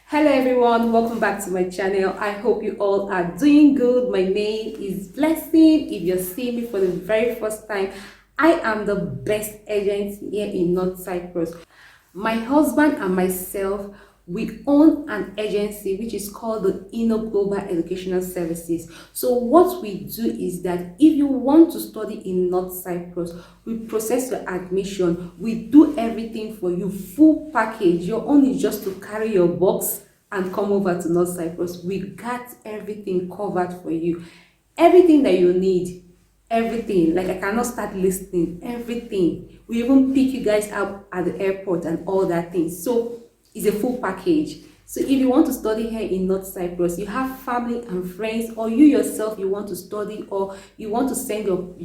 Hello everyone, welcome back to my channel. I hope you all are doing good. My name is Blessing. If you're seeing me for the very first time, I am the best agent here in North Cyprus. My husband and myself, we own an agency which is called the Global Educational Services. So what we do is that if you want to study in North Cyprus, we process your admission, we do everything for you, full package. Your own is just to carry your box and come over to North Cyprus. We got everything covered for you, everything that you need. Everything, like I cannot start listing everything. We even pick you guys up at the airport and all that things. So it's a full package. So if you want to study here in North Cyprus, you have family and friends, or you yourself you want to study, or you want to send your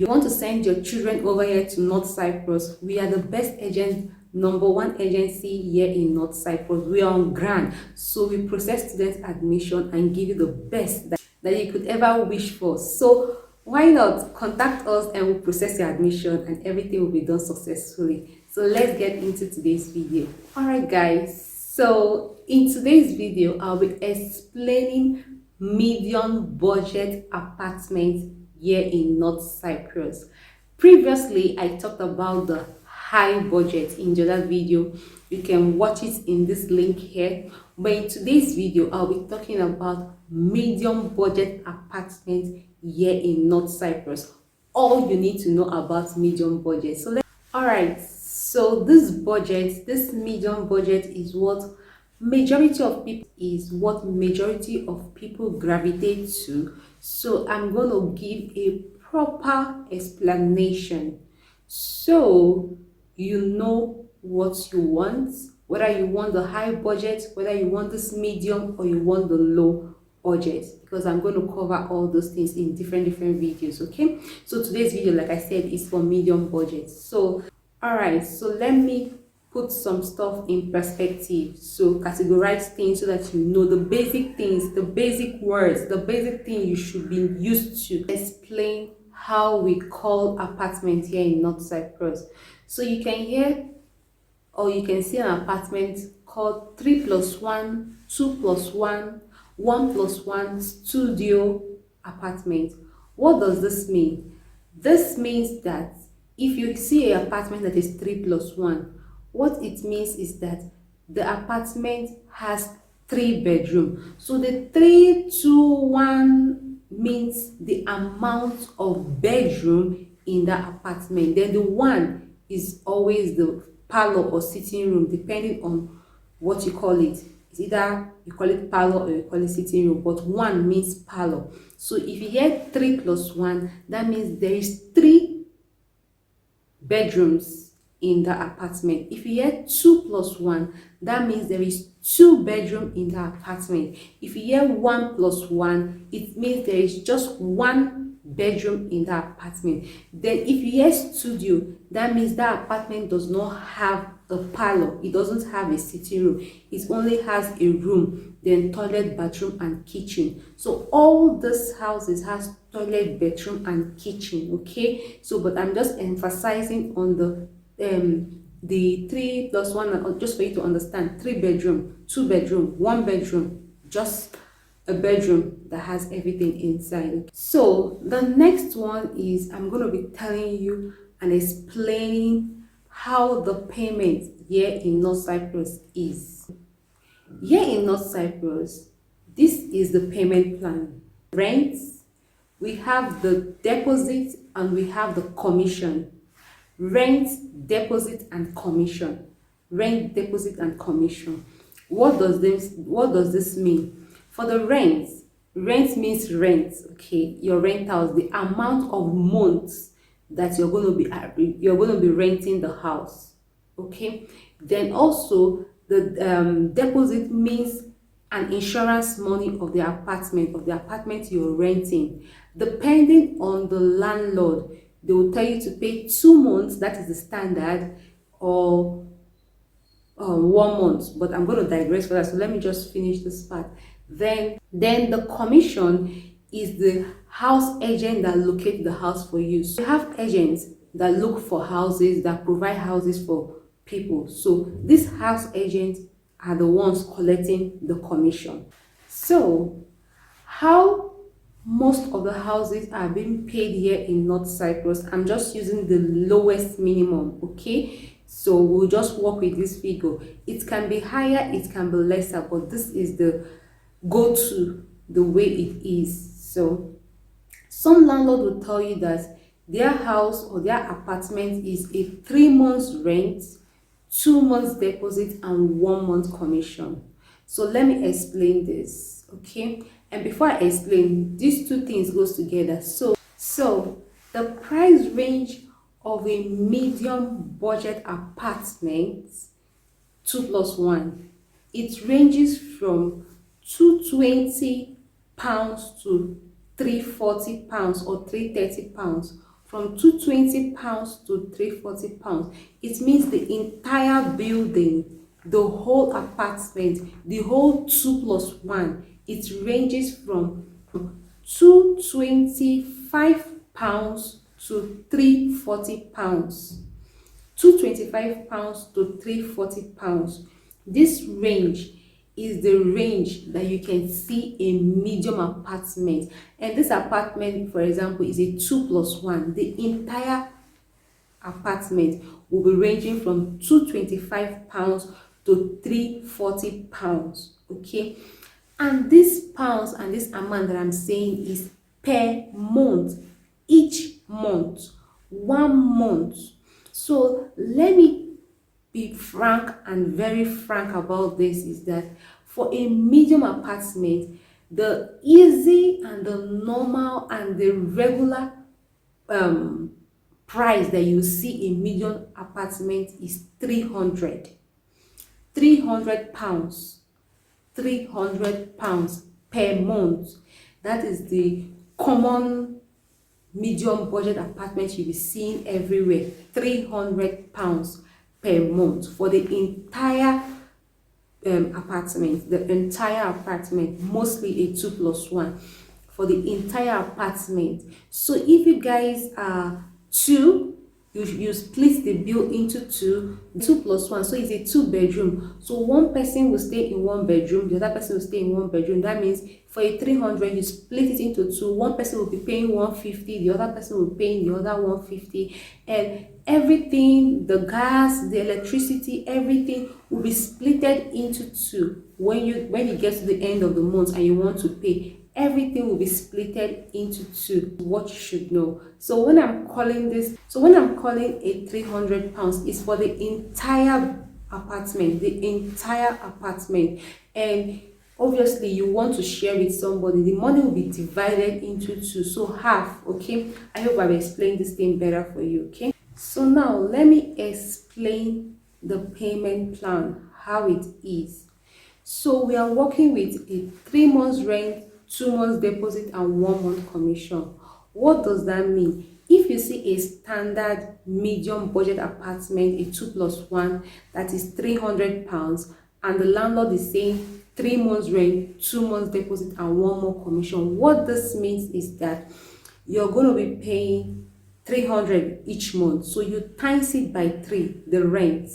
children over here to North Cyprus, we are the best agent, #1 agency here in North Cyprus. We are on ground, so we process students admission and give you the best that you could ever wish for. So why not contact us and we'll process your admission and everything will be done successfully. So let's get into today's video. Alright guys, so in today's video I'll be explaining medium budget apartments here in North Cyprus. Previously I talked about the high budget in the other video. You can watch it in this link here. But in today's video I'll be talking about medium budget apartments here in North Cyprus. All you need to know about medium budget. Alright, so this medium budget is what majority of people gravitate to. So I'm going to give a proper explanation so you know what you want, whether you want the high budget, whether you want this medium, or you want the low budget, because I'm going to cover all those things in different videos. Okay, so today's video, like I said, is for medium budget. So alright, so let me put some stuff in perspective, so categorize things so that you know the basic things, the basic words, the basic thing you should be used to. Explain how we call apartment here in North Cyprus. So you can hear or you can see an apartment called 3+1, 2+1, 1+1 studio apartment. What does this mean? This means that if you see an apartment that is 3+1, what it means is that the apartment has 3 bedrooms. So the 3, 2, 1 means the amount of bedroom in the apartment. Then the 1 is always the parlor or sitting room, depending on what you call it. It's either you call it parlor or you call it sitting room, but 1 means parlor. So if you hear 3+1, that means there is 3 bedrooms in the apartment. If you hear 2+1, that means there is 2 bedrooms in the apartment. If you hear 1+1, it means there is just 1 bedroom in the apartment. Then if you hear studio, that means that apartment does not have a parlor, it doesn't have a sitting room, it only has a room, then toilet, bathroom and kitchen. So all these houses has toilet, bedroom and kitchen. Okay, so but I'm just emphasizing on the 3+1, just for you to understand. 3 bedroom, 2 bedroom, 1 bedroom, just a bedroom that has everything inside. So the next one is I'm going to be telling you and explaining how the payment here in North Cyprus is. Here in North Cyprus, this is the payment plan. Rents, we have the deposit and we have the commission. Rent, deposit and commission. Rent, deposit and commission. What does this mean? For the rent means rent, okay, your rentals, the amount of months that you're going to be renting the house. Okay, then also the deposit means an insurance money of the apartment you're renting. Depending on the landlord, they will tell you to pay 2 months, that is the standard, or 1 month, but I'm going to digress for that, so let me just finish this part. Then the commission is the house agent that locates the house for you. So you have agents that look for houses, that provide houses for people. So these house agents are the ones collecting the commission. So how most of the houses are being paid here in North Cyprus, I'm just using the lowest minimum, okay? So we'll just work with this figure. It can be higher, it can be lesser, but this is the go-to, the way it is. So some landlord will tell you that their house or their apartment is a 3 months rent, 2 months deposit, and 1 month commission. So let me explain this, okay? And before I explain, these two things goes together. So the price range of a medium budget apartment 2+1, it ranges from £220 to £340 or £330. From £220 to £340. It means the entire building, the whole apartment, the whole 2+1, it ranges from £225 to £340. £225 to £340. This range is the range that you can see a medium apartment, and this apartment, for example, is a 2+1. The entire apartment will be ranging from £225 to £340, okay? And this pounds and this amount that I'm saying is per month, each month, 1 month. So let me be frank and very frank about this, is that for a medium apartment, the easy and the normal and the regular price that you see in medium apartment is £300 pounds per month. That is the common medium budget apartment you'll be seeing everywhere. £300 per month for the entire apartment, mostly a 2+1 for the entire apartment. So if you guys are two, you split the bill into 2+1, so it's a 2-bedroom. So one person will stay in 1 bedroom, the other person will stay in 1 bedroom. That means for a 300, you split it into 2. One person will be paying 150, the other person will be paying the other 150, and everything, the gas, the electricity, everything will be splitted into 2. When you get to the end of the month and you want to pay, everything will be splitted into 2. What you should know. So when I'm calling a £300, is for the entire apartment, and obviously you want to share with somebody. The money will be divided into 2, so half, okay? I hope I've explained this thing better for you, okay? So now let me explain the payment plan, how it is. So we are working with a 3 months rent, 2 months deposit, and 1 month commission. What does that mean? If you see a standard medium budget apartment, a 2+1, that is £300, and the landlord is saying 3 months rent, 2 months deposit, and 1 more commission, what this means is that you're going to be paying 300 each month. So you times it by 3, the rent.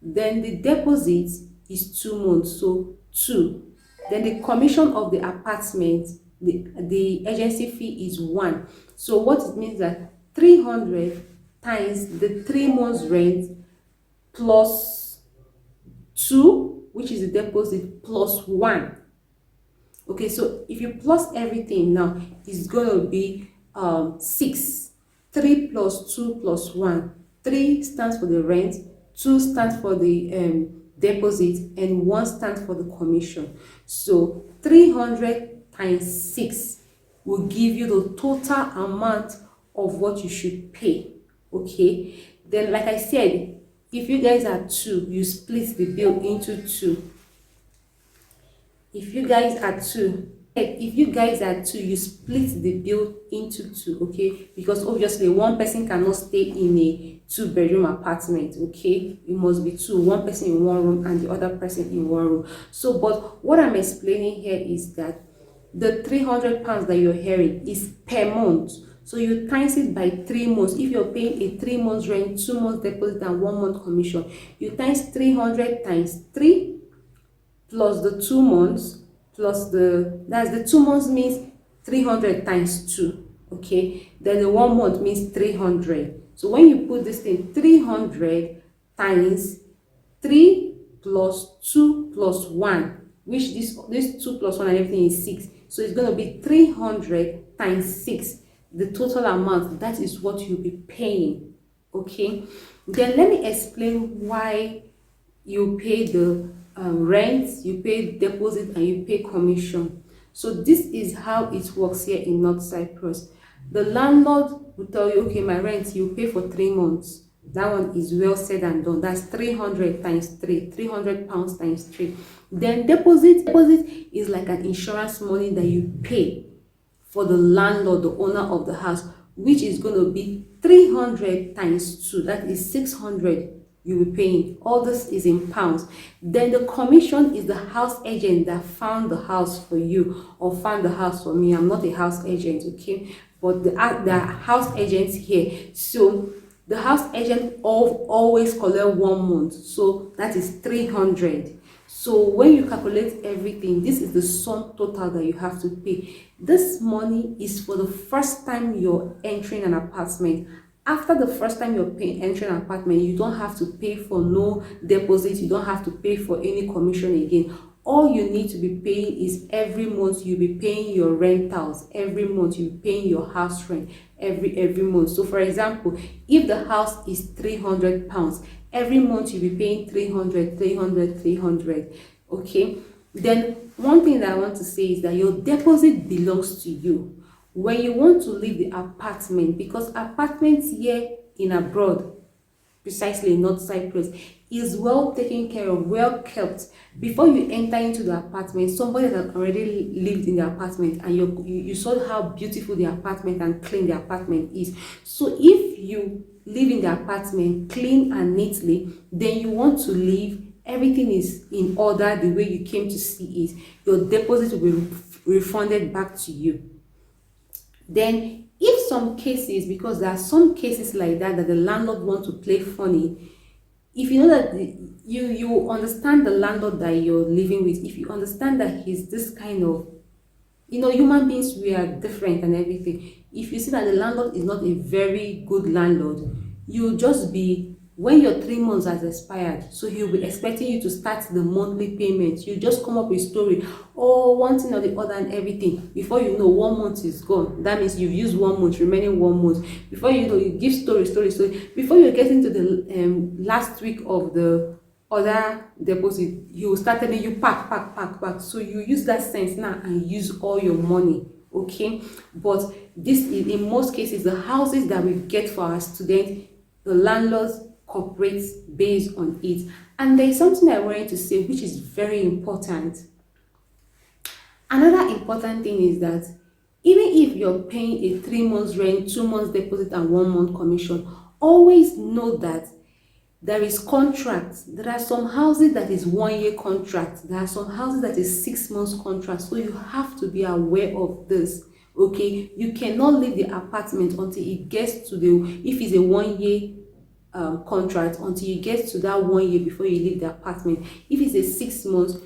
Then the deposit is 2 months, so 2. Then the commission of the apartment, the agency fee is 1. So what it means that 300 times the 3 months rent plus 2, which is the deposit, plus 1. Okay, so if you plus everything now, it's going to be 6. 3 plus 2 plus 1. 3 stands for the rent, 2 stands for the deposit, and 1 stands for the commission. So 300 times 6 will give you the total amount of what you should pay, okay? Then, like I said, if you guys are 2, you split the bill into 2. If you guys are 2, you split the bill into 2, okay? Because obviously one person cannot stay in a 2-bedroom apartment, okay? It must be 2, one person in 1 room and the other person in 1 room. So, but what I'm explaining here is that the £300 that you're hearing is per month. So you times it by 3 months. If you're paying a 3 months rent, 2 months deposit, and 1 month commission, you times 300 times 3, plus the 2 months plus that's the 2 months means 300 times 2. Okay, then the 1 month means 300. So when you put this thing, 300 times 3 plus 2 plus 1, which this 2 plus 1 and everything is 6. So it's going to be 300 times 6, the total amount. That is what you'll be paying. Okay, then let me explain why you pay the rent, you pay deposit, and you pay commission. So this is how it works here in North Cyprus. The landlord will tell you, okay, my rent, you pay for 3 months. That one is well said and done. That's 300 times 3, 300 pounds times 3. Then deposit is like an insurance money that you pay for the landlord, the owner of the house, which is going to be 300 times 2. That is 600 you'll be paying. All this is in pounds. Then the commission is the house agent that found the house for you or found the house for me. I'm not a house agent, okay? But the house agents here. So the house agent always collect 1 month. So that is 300. So when you calculate everything, this is the sum total that you have to pay. This money is for the first time you're entering an apartment. After the first time you're entering an apartment, you don't have to pay for no deposit. You don't have to pay for any commission again. All you need to be paying is every month you'll be paying your rentals. Every month you'll be paying your house rent every month. So for example, if the house is 300 pounds, every month you'll be paying 300, 300, 300. Okay. Then one thing that I want to say is that your deposit belongs to you. When you want to leave the apartment, because apartments here in abroad, precisely in North Cyprus, is well taken care of, well kept. Before you enter into the apartment, somebody that has already lived in the apartment, and you saw how beautiful the apartment and clean the apartment is. So if you live in the apartment clean and neatly, then you want to leave, everything is in order the way you came to see it, your deposit will be refunded back to you. Then if some cases, because there are some cases like that the landlord wants to play funny, if you know that you understand the landlord that you're living with, if you understand that he's this kind of, human beings, we are different and everything. If you see that the landlord is not a very good landlord, you'll just be, when your 3 months has expired, so he'll be expecting you to start the monthly payment. You just come up with a story, or one thing or the other and everything. Before you know, 1 month is gone. That means you've used 1 month, remaining 1 month. Before you know, you give story. Before you get into the last week of the other deposit, he will start telling you pack. So you use that sense now and use all your money. Okay, but this is, in most cases, the houses that we get for our students, the landlords cooperates based on it. And there is something I wanted to say which is very important. Another important thing is that even if you're paying a 3 months rent, 2 months deposit, and 1 month commission, always know that there is contracts. There are some houses that is 1 year contract. There are some houses that is 6 months contract. So you have to be aware of this. Okay, you cannot leave the apartment until it gets to if it's a 1 year contract, until you get to that 1 year before you leave the apartment. If it's a 6 months,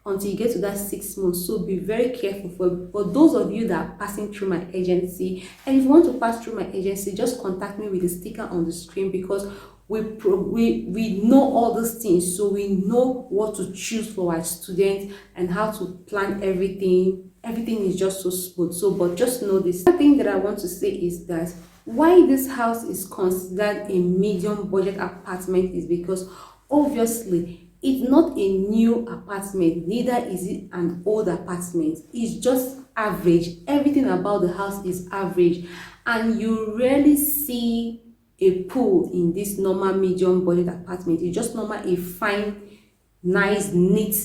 until you get to that 6 months. So be very careful. For those of you that are passing through my agency, and if you want to pass through my agency, just contact me with the sticker on the screen, because we know all these things, so we know what to choose for our students and how to plan everything. Everything is just so smooth. So, but just know this. The thing that I want to say is that why this house is considered a medium budget apartment is because obviously it's not a new apartment, neither is it an old apartment. It's just average. Everything about the house is average, and you rarely see a pool in this normal medium budget apartment. It's just normal, a fine, nice, neat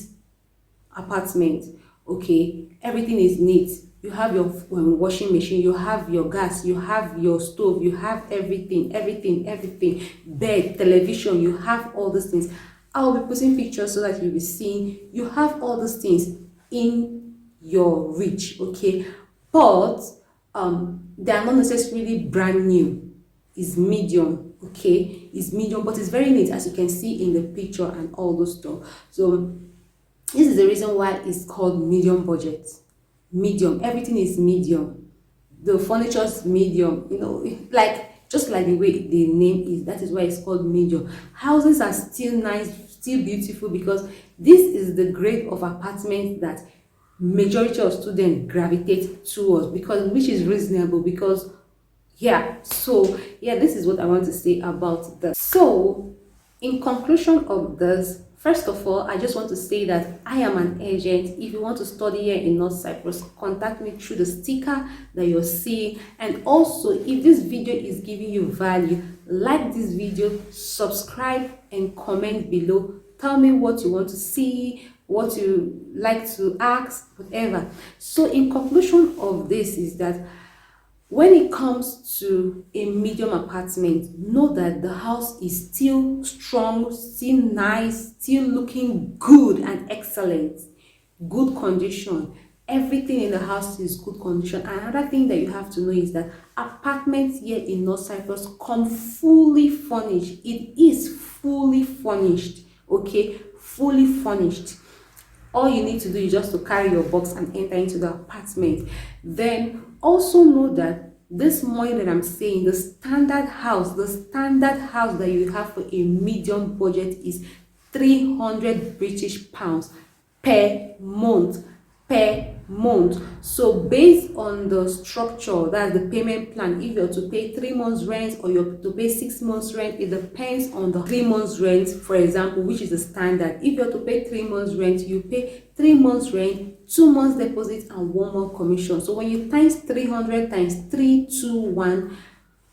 apartment. Okay, everything is neat. You have your washing machine, you have your gas, you have your stove, you have everything, bed, television, you have all these things. I'll be putting pictures so that you'll be seeing. You have all these things in your reach. Okay, but they are not necessarily brand new. Is medium. Okay, it's medium, but it's very neat, as you can see in the picture and all those stuff. So This is the reason why it's called medium budget. Medium, everything is medium. The furniture's medium, you know, like just like the way the name is, that is why it's called medium. Houses are still nice, still beautiful, because this is the grade of apartment that majority of students gravitate towards, because which is reasonable, because yeah. So yeah, this is what I want to say about this. So in conclusion of this, first of all, I just want to say that I am an agent. If you want to study here in North Cyprus, contact me through the sticker that you're seeing. And also, if this video is giving you value, like this video, subscribe and comment below. Tell me what you want to see, what you like to ask, whatever. So in conclusion of this is that when it comes to a medium apartment, know that the house is still strong, still nice, still looking good and excellent, good condition. Everything in the house is good condition. Another thing that you have to know is that apartments here in North Cyprus come fully furnished. It is fully furnished, okay, fully furnished. All you need to do is just to carry your box and enter into the apartment. Then also know that this money that I'm saying, the standard house that you have for a medium budget is 300 British pounds per month. So based on the structure, that's the payment plan, if you're to pay 3 months rent or you're to pay 6 months rent, it depends on the 3 months rent, for example, which is the standard. If you're to pay 3 months rent, you pay 3 months rent, 2 months deposit and 1 month commission. So when you times 300 times 321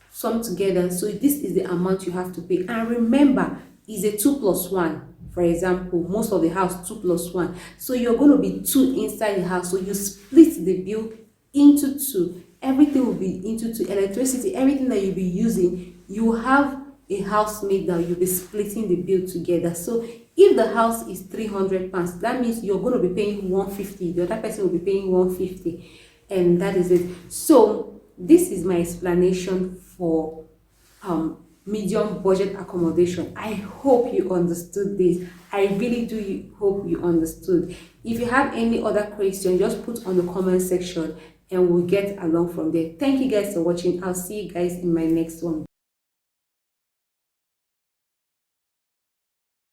sum together, so this is the amount you have to pay. And remember, it's a 2+1. For example, most of the house 2+1, so you're going to be 2 inside the house. So you split the bill into 2. Everything will be into 2. Electricity, everything that you'll be using, you have a housemate that you'll be splitting the bill together. So if the house is 300 pounds, that means you're going to be paying 150. The other person will be paying 150, and that is it. So this is my explanation for medium budget accommodation. I hope you understood this. I really do hope you understood. If you have any other question, just put on the comment section and we'll get along from there. Thank you guys for watching. I'll see you guys in my next one.